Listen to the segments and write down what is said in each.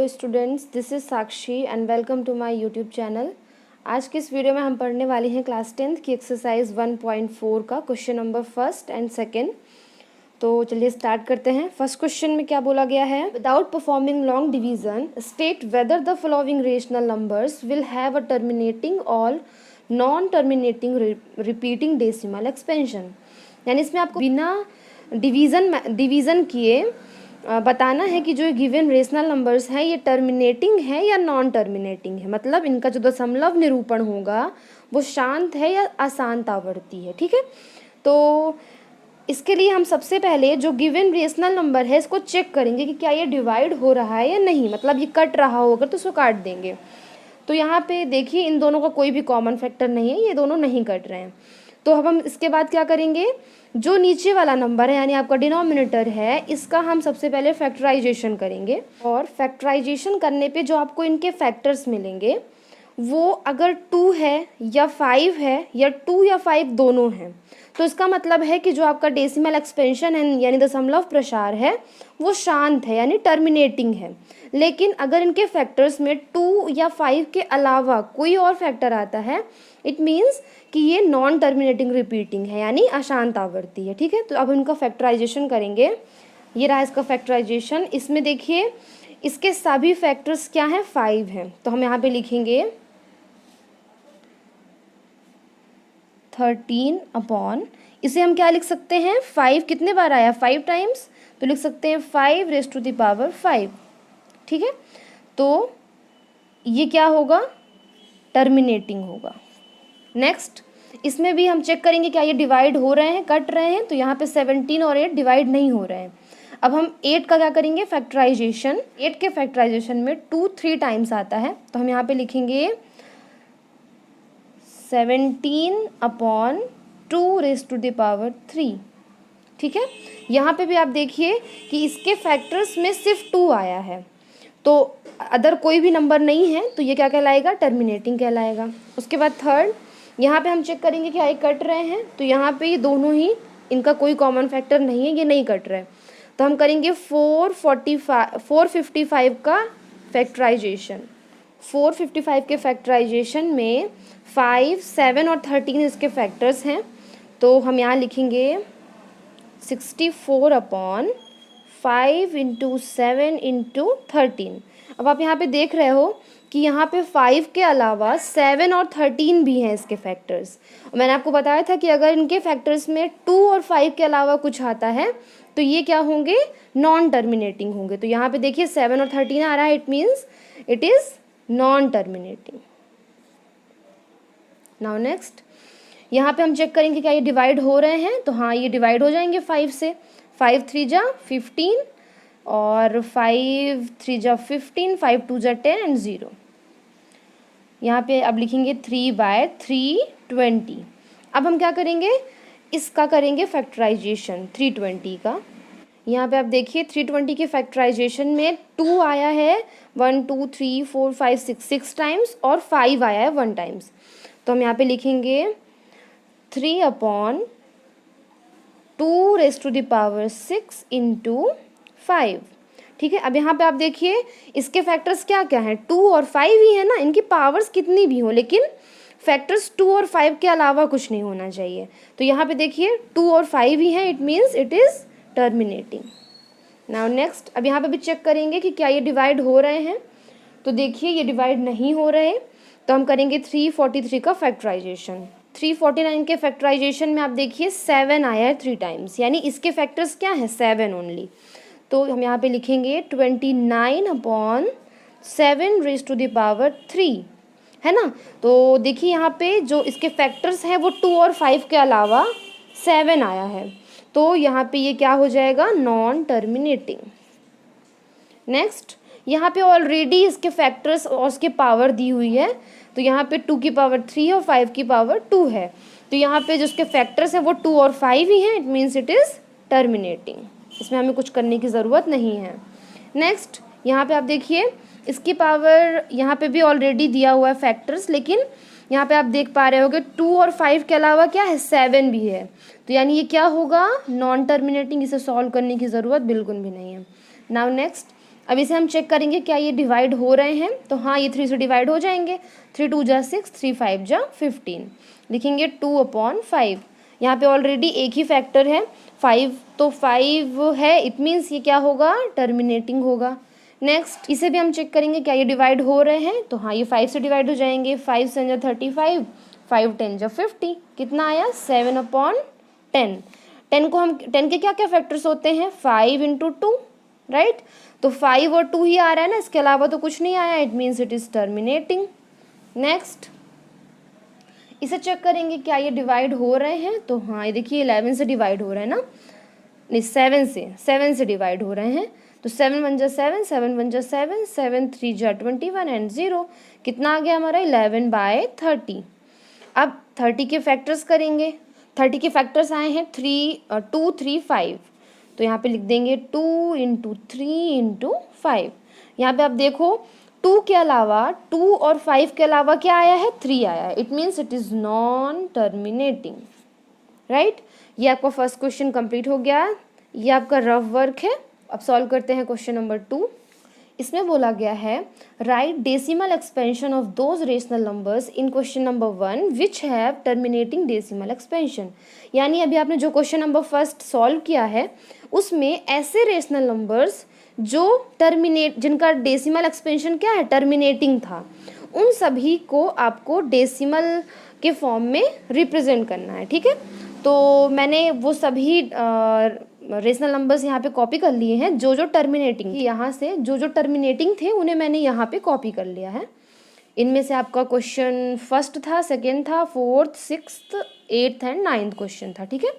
Hello students, this is Sakshi and welcome to my YouTube channel. आज की इस video में हम पढ़ने वाले हैं क्लास 10th की एक्सरसाइज 1.4 का question number first and second. तो चलिए स्टार्ट करते हैं। फर्स्ट क्वेश्चन में क्या बोला गया है, without performing long division state whether the following rational numbers will have a terminating और non terminating repeating decimal expansion. यानी इसमें आपको बिना डिवीज़न किए बताना है कि जो गिवन रेशनल नंबर्स हैं ये टर्मिनेटिंग है या नॉन टर्मिनेटिंग है, मतलब इनका जो दशमलव निरूपण होगा वो शांत है या अशांत आवर्ती है। ठीक है, तो इसके लिए हम सबसे पहले जो गिवन रेशनल नंबर है इसको चेक करेंगे कि क्या ये डिवाइड हो रहा है या नहीं, मतलब ये कट रहा होगा तो उसको काट देंगे। तो यहाँ पे देखिए इन दोनों का कोई भी कॉमन फैक्टर नहीं है, ये दोनों नहीं कट रहे हैं। तो अब हम इसके बाद क्या करेंगे, जो नीचे वाला नंबर है यानी आपका डिनोमिनेटर है इसका हम सबसे पहले फैक्टराइजेशन करेंगे। और फैक्टराइजेशन करने पे जो आपको इनके फैक्टर्स मिलेंगे वो अगर 2 है या 5 है या 2 या 5 दोनों हैं तो इसका मतलब है कि जो आपका डेसिमल एक्सपेंशन है यानी दशमलव प्रसार है वो शांत है यानी टर्मिनेटिंग है। लेकिन अगर इनके फैक्टर्स में 2 या 5 के अलावा कोई और फैक्टर आता है इट मीन्स कि ये नॉन टर्मिनेटिंग रिपीटिंग है यानी अशांत आवर्ती है। ठीक है, तो अब इनका फैक्टराइजेशन करेंगे। ये रहा इसका फैक्टराइजेशन। इसमें देखिए इसके सभी फैक्टर्स क्या हैं, 5 हैं। तो हम यहाँ पे लिखेंगे 13 अपॉन, इसे हम क्या लिख सकते हैं, 5 कितने बार आया, 5 टाइम्स, तो लिख सकते हैं 5 रेज़ टू द पावर 5। ठीक है, तो ये क्या होगा, टर्मिनेटिंग होगा। नेक्स्ट इसमें भी हम चेक करेंगे क्या ये डिवाइड हो रहे हैं, कट रहे हैं। तो यहाँ पे 17 और 8 डिवाइड नहीं हो रहे हैं। अब हम 8 का क्या करेंगे, फैक्टराइजेशन। 8 के फैक्टराइजेशन में 2 3 टाइम्स आता है, तो हम यहाँ पे लिखेंगे 17 upon 2 raise to the power 3। ठीक है, यहाँ पे भी आप देखिए कि इसके फैक्टर्स में सिर्फ 2 आया है, तो अदर कोई भी नंबर नहीं है, तो ये क्या कहलाएगा, टर्मिनेटिंग कहलाएगा। उसके बाद थर्ड, यहाँ पे हम चेक करेंगे कि ये कट रहे हैं। तो यहाँ पे ये दोनों ही, इनका कोई कॉमन फैक्टर नहीं है, ये नहीं कट रहे। तो हम करेंगे 455 का फैक्टराइजेशन। 455 के फैक्टराइजेशन में 5, 7 और 13 इसके फैक्टर्स हैं। तो हम यहाँ लिखेंगे 64 अपॉन 5 इंटू 7 इंटू 13। अब आप यहाँ पे देख रहे हो कि यहाँ पे 5 के अलावा 7 और 13 भी हैं इसके फैक्टर्स। और मैंने आपको बताया था कि अगर इनके फैक्टर्स में 2 और 5 के अलावा कुछ आता है तो ये क्या होंगे, नॉन टर्मिनेटिंग होंगे। तो यहाँ पे देखिए 7 और 13 आ रहा है, it means it is non terminating. Now next, यहाँ पे हम चेक करेंगे क्या ये डिवाइड हो रहे हैं। तो हाँ, ये डिवाइड हो जाएंगे 5 से। 5 3 जा 15 और 5 3 जा 15, 5 2 जा 10 एंड 0। यहाँ पे अब लिखेंगे 3/320। अब हम क्या करेंगे, इसका करेंगे फैक्टराइजेशन 320 का। यहाँ पे आप देखिए 320 के फैक्टराइजेशन में 2 आया है 1 2 3 4 5 6 टाइम्स और 5 आया है 1 टाइम्स। तो हम यहाँ पे लिखेंगे 3 upon 2 raise to the power 6 into 5। ठीक है, अब यहाँ पे आप देखिए इसके फैक्टर्स क्या क्या हैं, 2 और 5 ही है ना, इनकी पावर्स कितनी भी हो लेकिन फैक्टर्स 2 और 5 के अलावा कुछ नहीं होना चाहिए। तो यहाँ पे देखिए 2 और 5 ही है, it means it is terminating. Now next, अब यहाँ पे भी चेक करेंगे कि क्या ये डिवाइड हो रहे हैं। तो देखिए ये डिवाइड नहीं हो रहे, तो हम करेंगे 343 का फैक्टराइजेशन। 349 के फैक्टराइजेशन में आप देखिए 7 आया है 3 टाइम्स, यानी इसके फैक्टर्स क्या हैं, 7 ओनली। तो हम यहाँ पे लिखेंगे 29 upon 7 raise to the power 3, है ना। तो देखिए यहाँ पे जो इसके फैक्टर्स हैं वो 2 और 5 के अलावा 7 आया है, तो यहाँ पे ये क्या हो जाएगा, नॉन टर्मिनेटिंग। नेक्स्ट, यहाँ पे ऑलरेडी इसके फैक्टर्स और उसके पावर दी हुई है। तो यहाँ पे 2 की पावर 3 और 5 की पावर 2 है। तो यहाँ पे जो उसके फैक्टर्स हैं वो 2 और 5 ही हैं, it means it is terminating. इसमें हमें कुछ करने की ज़रूरत नहीं है। नेक्स्ट, यहाँ पे आप देखिए इसकी पावर, यहाँ पे भी ऑलरेडी दिया हुआ है फैक्टर्स, लेकिन यहाँ पे आप देख पा रहे होगे 2 और 5 के अलावा क्या है, 7 भी है। तो यानी ये क्या होगा, नॉन टर्मिनेटिंग। इसे सॉल्व करने की ज़रूरत बिल्कुल भी नहीं है। नाउ नेक्स्ट, अब इसे हम चेक करेंगे क्या ये डिवाइड हो रहे हैं, तो हाँ ये 3 से डिवाइड हो जाएंगे। 3 2 जा 6, 3 5 जा 15, लिखेंगे 2/5। यहाँ पे ऑलरेडी एक ही फैक्टर है 5, तो 5 है, इट मीन्स ये क्या होगा, टर्मिनेटिंग होगा। नेक्स्ट इसे भी हम चेक करेंगे क्या ये डिवाइड हो रहे हैं, तो हाँ ये 5 से डिवाइड हो जाएंगे। 5 7 जा 35, 5 10 जा 50, कितना आया 7/10। 10 को हम 10 के क्या क्या फैक्टर्स होते हैं, 5 × 2, राइट। तो 5 और 2 ही आ रहा है ना, इसके अलावा तो कुछ नहीं आया, it means it is terminating. Next इसे चेक करेंगे क्या ये डिवाइड हो रहे हैं, तो हाँ ये देखिए 11 से डिवाइड हो रहे हैं ना, नहीं 7 से डिवाइड हो रहे हैं। तो 7 1 जा 7, 7 1 जा 7, 7 3 जा 21 एंड 0, कितना आ गया हमारा 11/30। अब 30 के फैक्टर्स करेंगे। 30 के फैक्टर्स आए हैं 2 3 5, तो यहाँ पे लिख देंगे 2 × 3 × 5। यहाँ पे आप देखो 2 के अलावा 2 और 5 के अलावा क्या आया है, 3 आया है, it means it is non terminating, right. ये आपका फर्स्ट क्वेश्चन कंप्लीट हो गया। ये आपका रफ वर्क है। अब सॉल्व करते हैं क्वेश्चन नंबर 2। इसमें बोला गया है right decimal expansion of those rational numbers in question number 1 which have terminating decimal expansion. यानी अभी आपने जो क्वेश्चन नंबर फर्स्ट सॉल्व किया है उसमें ऐसे रेशनल नंबर्स जो जिनका डेसिमल एक्सपेंशन क्या है, टर्मिनेटिंग था, उन सभी को आपको डेसिमल के फॉर्म में रिप्रेजेंट करना है, ठीक है। तो मैंने वो सभी रेशनल नंबर्स यहाँ पे कॉपी कर लिए हैं जो टर्मिनेटिंग, यहाँ से जो टर्मिनेटिंग थे उन्हें मैंने यहाँ पे कॉपी कर लिया है। इनमें से आपका क्वेश्चन फर्स्ट था, सेकेंड था, 4th 6th 8th and 9th question था, ठीक है।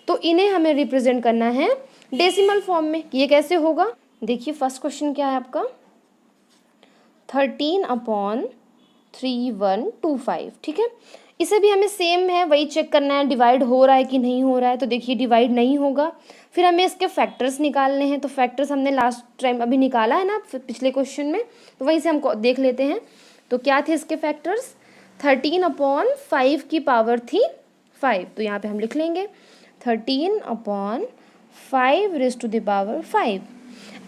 तो इन्हें हमें रिप्रेजेंट करना है डेसिमल फॉर्म में। ये कैसे होगा, देखिए फर्स्ट क्वेश्चन क्या है आपका 13/3125, ठीक है। इसे भी हमें सेम है, वही चेक करना है डिवाइड हो रहा है कि नहीं हो रहा है। तो देखिए डिवाइड नहीं होगा, फिर हमें इसके फैक्टर्स निकालने हैं। तो फैक्टर्स हमने लास्ट टाइम अभी निकाला है ना पिछले क्वेश्चन में, तो वहीं से हम देख लेते हैं। तो क्या थे इसके फैक्टर्स, 13/5 की पावर थी 5, तो यहाँ पे हम लिख लेंगे 13/5⁵5।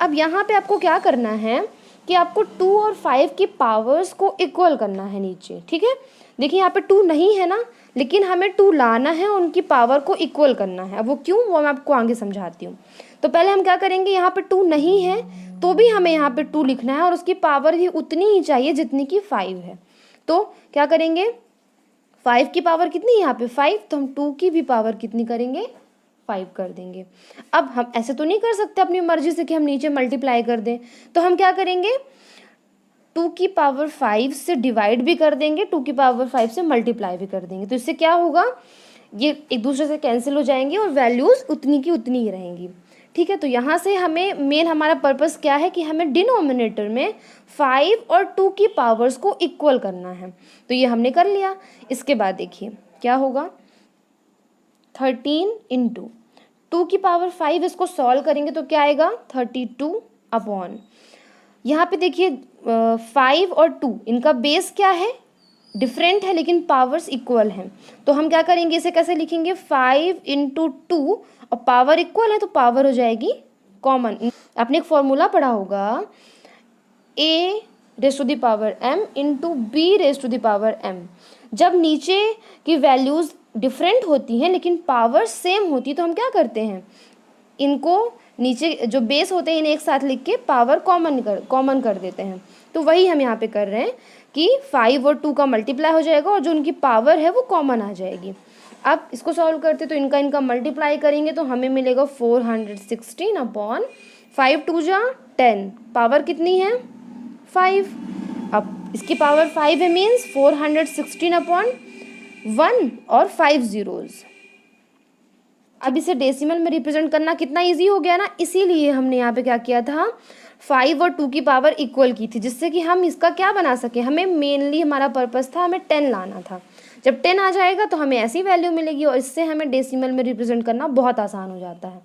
अब यहाँ पे आपको क्या करना है कि आपको 2 और 5 की पावर्स को इक्वल करना है नीचे, ठीक है। देखिए यहाँ पे 2 नहीं है ना, लेकिन हमें 2 लाना है, उनकी पावर को इक्वल करना है। अब वो क्यों, वो मैं आपको आगे समझाती हूँ। तो पहले हम क्या करेंगे, यहाँ पे 2 नहीं है तो भी हमें यहाँ पे 2 लिखना है और उसकी पावर भी उतनी ही चाहिए जितनी की 5 है। तो क्या करेंगे, 5 की पावर कितनी है यहाँ पे 5, तो हम 2 की भी पावर कितनी करेंगे 5 कर देंगे। अब हम ऐसे तो नहीं कर सकते अपनी मर्जी से कि हम नीचे मल्टीप्लाई कर दें, तो हम क्या करेंगे 2 की पावर 5 से डिवाइड भी कर देंगे, 2 की पावर 5 से मल्टीप्लाई भी कर देंगे। तो इससे क्या होगा, ये एक दूसरे से कैंसिल हो जाएंगे और वैल्यूज़ उतनी की उतनी ही रहेंगी, ठीक है। तो यहाँ से हमें मेन हमारा पर्पस क्या है कि हमें डिनोमिनेटर में 5 और 2 की पावर्स को इक्वल करना है। तो ये हमने कर लिया। इसके बाद देखिए क्या होगा, 13 × 2 की पावर 5, इसको सॉल्व करेंगे तो क्या आएगा 32/, यहाँ पे देखिए 5 और 2 इनका बेस क्या है, डिफरेंट है लेकिन पावर्स इक्वल हैं। तो हम क्या करेंगे, इसे कैसे लिखेंगे 5 × 2 और पावर इक्वल है तो पावर हो जाएगी कॉमन। आपने एक फॉर्मूला पढ़ा होगा a⁻m × b⁻m। जब नीचे की वैल्यूज़ डिफरेंट होती हैं लेकिन पावर सेम होती है तो हम क्या करते हैं, इनको नीचे जो बेस होते हैं इन्हें एक साथ लिख के पावर कॉमन कर देते हैं। तो वही हम यहाँ पे कर रहे हैं कि 5 और 2 का मल्टीप्लाई हो जाएगा और जो उनकी पावर है वो कॉमन आ जाएगी। अब इसको सॉल्व करते तो इनका मल्टीप्लाई करेंगे तो हमें मिलेगा 416/5 2 जा 10, पावर कितनी है 5। अब इसकी पावर 5 है मीन्स 416/1 और 5 zeros। अब इसे डेसिमल में रिप्रेजेंट करना कितना इजी हो गया ना, इसीलिए हमने यहाँ पे क्या किया था 5 और 2 की पावर इक्वल की थी, जिससे कि हम इसका क्या बना सके। हमें मेनली हमारा पर्पस था हमें 10 लाना था। जब 10 आ जाएगा तो हमें ऐसी वैल्यू मिलेगी और इससे हमें डेसिमल में रिप्रेजेंट करना बहुत आसान हो जाता है।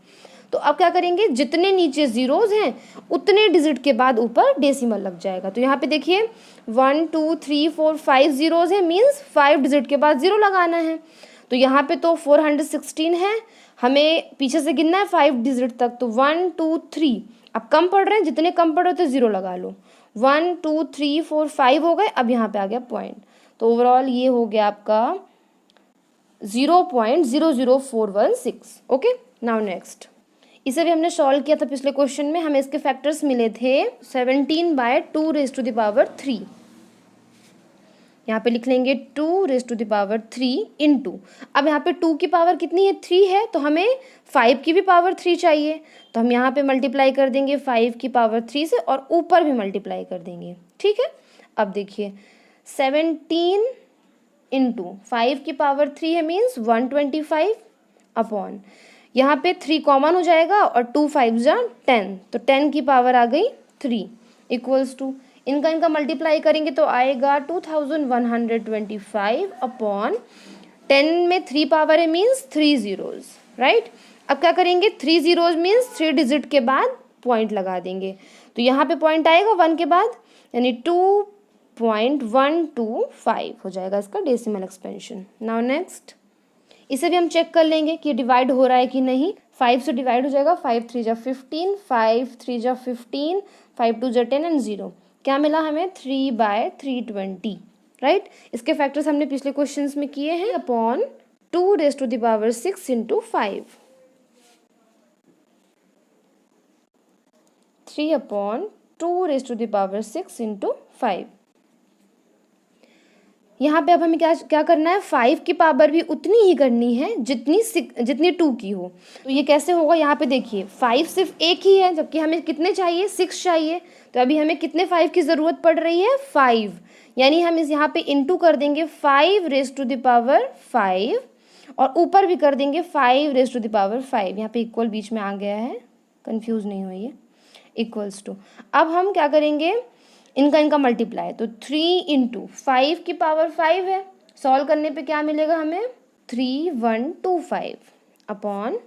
तो अब क्या करेंगे, जितने नीचे जीरोज हैं उतने डिजिट के बाद ऊपर डेसिमल लग जाएगा। तो यहाँ पे देखिए 1 2 3 4 5 जीरोज है मीन्स 5 डिजिट के बाद 0 लगाना है। तो यहाँ पे तो 416 है, हमें पीछे से गिनना है 5 डिजिट तक, तो 1 2 3। अब कम पढ़ रहे हैं, जितने कम पढ़ रहे हो तो 0 लगा लो। 1 2 3 4 5 हो गए, अब यहाँ पे आ गया पॉइंट, तो ओवरऑल ये हो गया आपका 0.00416। ओके, नाउ नेक्स्ट, इसे भी हमने सॉल्व किया था पिछले क्वेश्चन में, हमें इसके फैक्टर्स मिले थे 17/2⁻³ यहाँ पे लिख लेंगे 2⁻³ इंटू, अब यहाँ पे 2 की पावर कितनी है, 3 है, तो हमें 5 की भी पावर 3 चाहिए, तो हम यहाँ पे मल्टीप्लाई कर देंगे 5 की पावर 3 से और ऊपर भी मल्टीप्लाई कर देंगे। ठीक है, अब देखिए 17 इंटू 5 की पावर 3 है मीन्स 125 अपॉन, यहाँ पे 3 कॉमन हो जाएगा और 2 5 जा 10, तो 10 की पावर आ गई 3 इक्वल्स टू, इनका मल्टीप्लाई करेंगे तो आएगा 2125 अपॉन 10 में 3 पावर है मीन्स 3 zeros, राइट। अब क्या करेंगे, 3 zeros मीन्स 3 डिजिट के बाद पॉइंट लगा देंगे, तो यहाँ पे पॉइंट आएगा 1 के बाद, यानी 2.125 हो जाएगा इसका डेसिमल एक्सपेंशन। नाउ नेक्स्ट, इसे भी हम चेक कर लेंगे कि डिवाइड हो रहा है कि नहीं। 5 से डिवाइड हो जाएगा, 5 3 जा 15, 5 3 जा 15, 5 2 जा 10 एंड 0, क्या मिला हमें 3/320, राइट। इसके फैक्टर्स हमने पिछले क्वेश्चंस में किए हैं, अपॉन 2⁻6 इंटू 5, 3/2⁻6 इंटू 5। यहाँ पे अब हमें क्या करना है, 5 की पावर भी उतनी ही करनी है जितनी 2 की हो। तो ये कैसे होगा, यहाँ पे देखिए 5 सिर्फ एक ही है, जबकि हमें कितने चाहिए, 6 चाहिए, तो अभी हमें कितने 5 की ज़रूरत पड़ रही है, 5, यानी हम इस यहाँ पे इंटू कर देंगे 5⁻5 और ऊपर भी कर देंगे 5⁻5, यहाँ पे इक्वल बीच में आ गया है, कंफ्यूज नहीं होइए, इक्वल्स टू। अब हम क्या करेंगे, इनका मल्टीप्लाई, तो 3 इंटू 5 की पावर 5 है, सॉल्व करने पे क्या मिलेगा हमें 3125 अपॉन,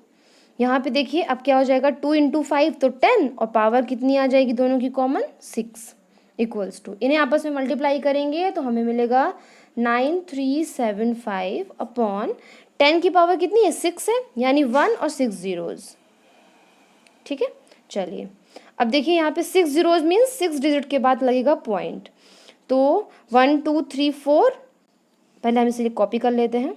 यहाँ पे देखिए अब क्या हो जाएगा 2 इंटू 5 तो 10 और पावर कितनी आ जाएगी दोनों की कॉमन 6 इक्वल्स टू, इन्हें आपस में मल्टीप्लाई करेंगे तो हमें मिलेगा 9375 अपॉन 10 की पावर कितनी है 6 है, यानी 1 और 6 zeros। ठीक है, चलिए अब देखिए यहाँ पे 6 zeros मीन्स 6 डिजिट के बाद लगेगा पॉइंट, तो 1 2 3 4, पहले हम इसे कॉपी कर लेते हैं,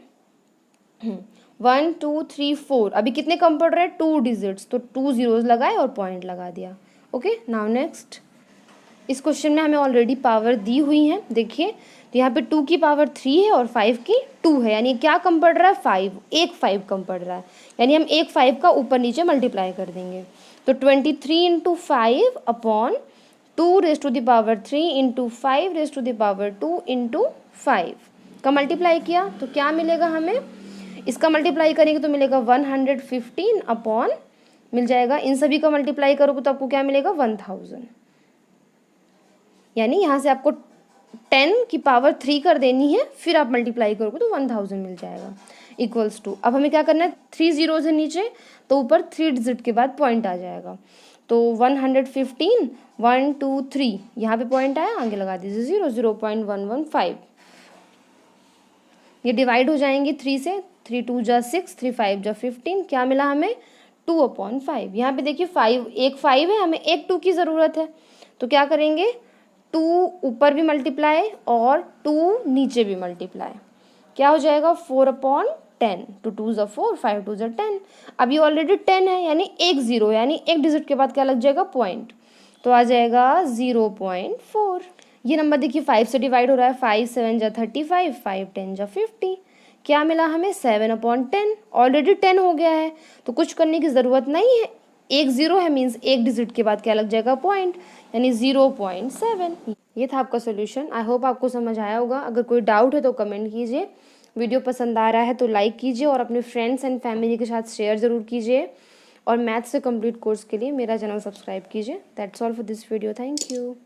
1 2 3 4, अभी कितने कम पड़ रहे हैं 2 डिजिट्स, तो 2 zeros लगाए और पॉइंट लगा दिया। ओके, नाउ नेक्स्ट, इस क्वेश्चन में हमें ऑलरेडी पावर दी हुई है, देखिए तो यहाँ पे 2 की पावर 3 है और 5 की 2 है, यानी क्या कम पड़ रहा है 5, एक 5 कम पड़ रहा है, यानी हम एक 5 का ऊपर नीचे मल्टीप्लाई कर देंगे, तो 23 इंटू 5 अपॉन 2⁻³ इंटू 5⁻² इंटू 5 का मल्टीप्लाई किया तो क्या मिलेगा हमें, इसका मल्टीप्लाई करेंगे तो मिलेगा 115 अपॉन, मिल जाएगा, इन सभी का मल्टीप्लाई करोगे तो आपको क्या मिलेगा 1000, यानी यहाँ से आपको 10 की पावर 3 कर देनी है, फिर आप मल्टीप्लाई करोगे तो 1000 मिल जाएगा इक्वल्स टू। अब हमें क्या करना है, 3 zeros है नीचे, तो ऊपर 3 डिजिट के बाद पॉइंट आ जाएगा, तो 115 1 2 3, यहाँ पे पॉइंट आया, आगे लगा दीजिए 0.115, ये डिवाइड हो जाएंगे 3 से, 3 2 जा 6, 3 5 जा 15, क्या मिला हमें 2/5। यहाँ पे देखिए 5, एक 5 है, हमें एक 2 की ज़रूरत है, तो क्या करेंगे 2 ऊपर भी मल्टीप्लाई और 2 नीचे भी मल्टीप्लाई, क्या हो जाएगा 4/10, 2 2 जा 4, 5 2 जा 10, अब ये ऑलरेडी 10 है, यानी एक 0, यानी एक डिजिट के बाद क्या लग जाएगा पॉइंट, तो आ जाएगा 0.4। ये नंबर देखिए 5 से डिवाइड हो रहा है, 5 7 जा 35, 5 10 जा 50, क्या मिला हमें 7/10, ऑलरेडी 10 हो गया है, तो कुछ करने की ज़रूरत नहीं है, एक 0 है मीन्स एक डिजिट के बाद क्या लग जाएगा पॉइंट, यानी 0.7। ये था आपका सोल्यूशन, आई होप आपको समझ आया होगा। अगर कोई डाउट है तो कमेंट कीजिए, वीडियो पसंद आ रहा है तो लाइक कीजिए और अपने फ्रेंड्स एंड फैमिली के साथ शेयर ज़रूर कीजिए, और मैथ से कंप्लीट कोर्स के लिए मेरा चैनल सब्सक्राइब कीजिए। That's all for this video, thank you.